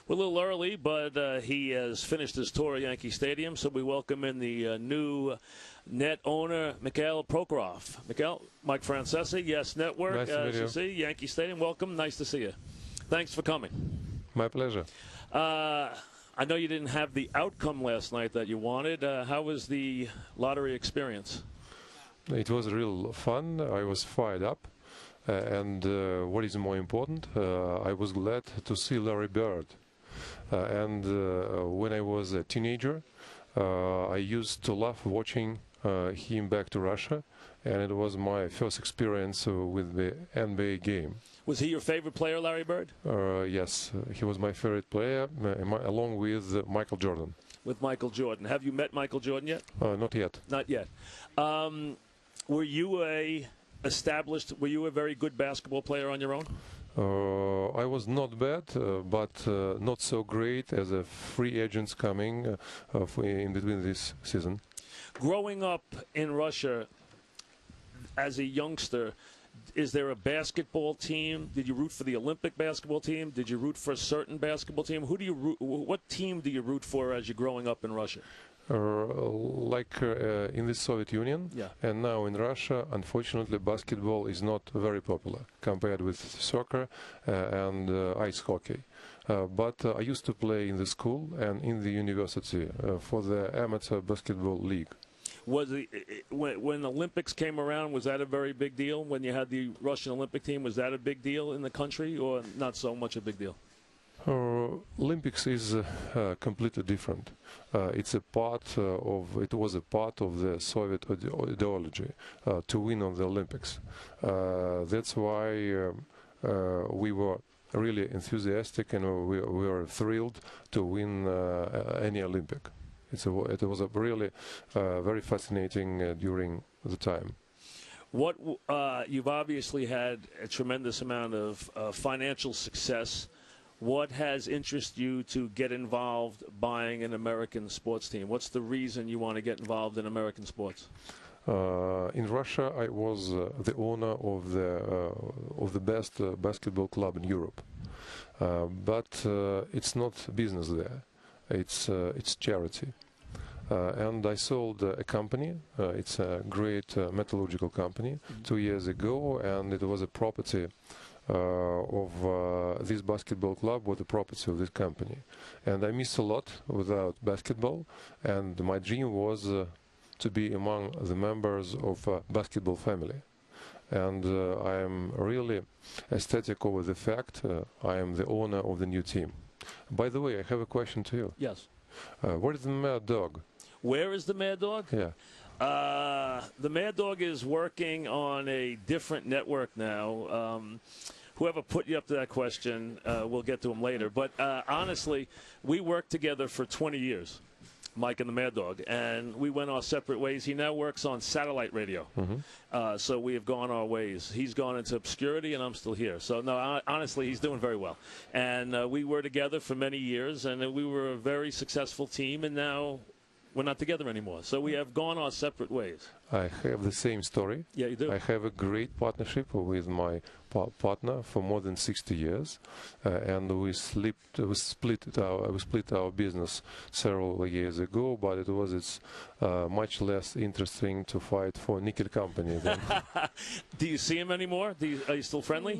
We're a little early, but he has finished his tour at Yankee Stadium, so we welcome in the new net owner, Mikhail Prokorov. Mikhail, Mike Francesa, Yes Network. Nice to meet you. See, Yankee Stadium, welcome. Nice to see you. Thanks for coming. My pleasure. I know you didn't have the outcome last night that you wanted. How was the lottery experience? It was real fun. I was fired up. And what is more important, I was glad to see Larry Bird. And when I was a teenager, I used to love watching him back to Russia, and it was my first experience with the NBA game. Was he your favorite player, Larry Bird? Yes, he was my favorite player, along with Michael Jordan. With Michael Jordan. Have you met Michael Jordan yet? Not yet. Not yet. Were you a very good basketball player on your own? I was not bad, but not so great as a free agents coming in between this season. Growing up in Russia as a youngster, is there a basketball team? Did you root for the Olympic basketball team? Did you root for a certain basketball team? What team do you root for as you're growing up in Russia? In the Soviet Union, yeah. And now in Russia, unfortunately, basketball is not very popular compared with soccer and ice hockey. But I used to play in the school and in the university for the amateur basketball league. When the Olympics came around, was that a very big deal? When you had the Russian Olympic team, was that a big deal in the country, or not so much a big deal? Olympics is completely different. It was a part of the Soviet ideology to win on the Olympics. That's why we were really enthusiastic and we were thrilled to win any Olympic. It was a really very fascinating during the time. You've obviously had a tremendous amount of financial success. What has interested you to get involved buying an American sports team? What's the reason you want to get involved in American sports? In Russia, I was the owner of the best basketball club in Europe, but it's not business there. It's charity. And I sold a company. It's a great metallurgical company 2 years ago, and it was a property of this basketball club, was the property of this company. And I missed a lot without basketball, and my dream was to be among the members of a basketball family. And I am really ecstatic over the fact I am the owner of the new team. By the way, I have a question to you. Yes. Where is the Mad Dog? Where is the Mad Dog? Yeah. The Mad Dog is working on a different network now. Whoever put you up to that question, we'll get to him later. But honestly, we worked together for 20 years, Mike and the Mad Dog, and we went our separate ways. He now works on satellite radio. Mm-hmm. So we have gone our ways. He's gone into obscurity, and I'm still here. So, no, honestly, he's doing very well. And we were together for many years, and we were a very successful team, and now we're not together anymore. So we have gone our separate ways. I have the same story. Yeah, you do. I have a great partnership with my partner for more than 60 years, and we split our business several years ago. But it's much less interesting to fight for nickel company. Than Do you see him anymore? Are you still friendly?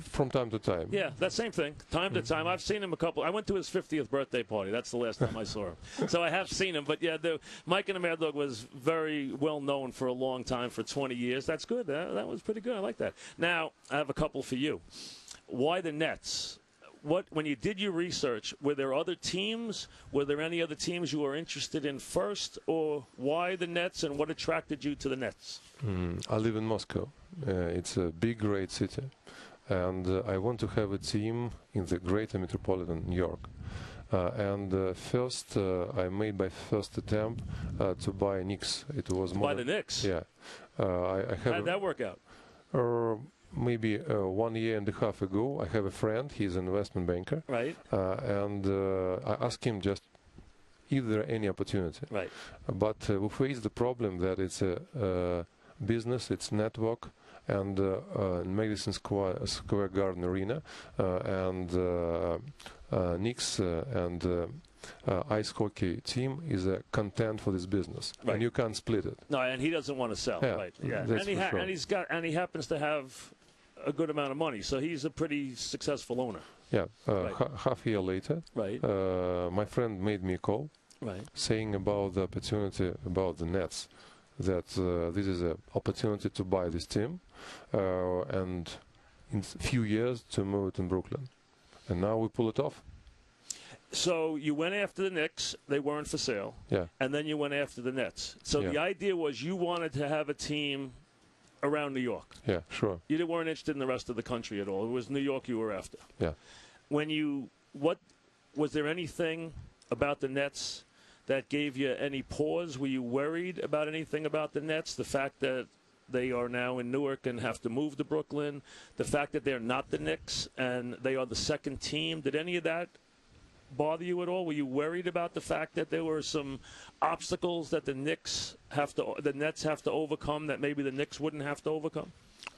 From time to time. Yeah, that same thing. Time to time. I've seen him a couple. I went to his 50th birthday party. That's the last time I saw him. So I have seen him. But yeah, Mike and the Mad Dog was very well known for a long time, for 20 years. That's good. That was pretty good. I like that. Now, I have a couple for you. Why the Nets? When you did your research, were there other teams? Were there any other teams you were interested in first? Or why the Nets, and what attracted you to the Nets? I live in Moscow. It's a big, great city. And I want to have a team in the greater metropolitan New York. First, I made my first attempt to buy Knicks. It was more the Knicks? Yeah. How did that work out? Maybe 1 year and a half ago, I have a friend. He's an investment banker. Right. And I asked him just, is there any opportunity? Right. But we face the problem that it's a business, it's network, and Madison Square Garden Arena, and Knicks and ice hockey team is a content for this business, Right. and you can't split it. No, and he doesn't want to sell. Yeah, Right. Yeah. that's for sure. And he happens to have a good amount of money, so he's a pretty successful owner. Yeah, Right. half a year later, Right. my friend made me a call Right. saying about the opportunity about the Nets, that this is an opportunity to buy this team and in a few years to move it in Brooklyn. And now we pull it off. So you went after the Knicks. They weren't for sale. Yeah. And then you went after the Nets. So Yeah. the idea was you wanted to have a team around New York. Yeah, sure. You weren't interested in the rest of the country at all. It was New York you were after. Yeah. Was there anything about the Nets that gave you any pause? Were you worried about anything about the Nets? The fact that they are now in Newark and have to move to Brooklyn, the fact that they're not the Knicks and they are the second team, did any of that bother you at all? Were you worried about the fact that there were some obstacles that the Nets have to overcome that maybe the Knicks wouldn't have to overcome?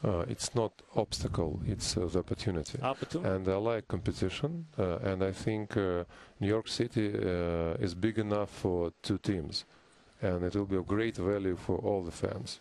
It's not obstacle, it's the opportunity. And I like competition, and I think New York City is big enough for two teams, and it will be of great value for all the fans.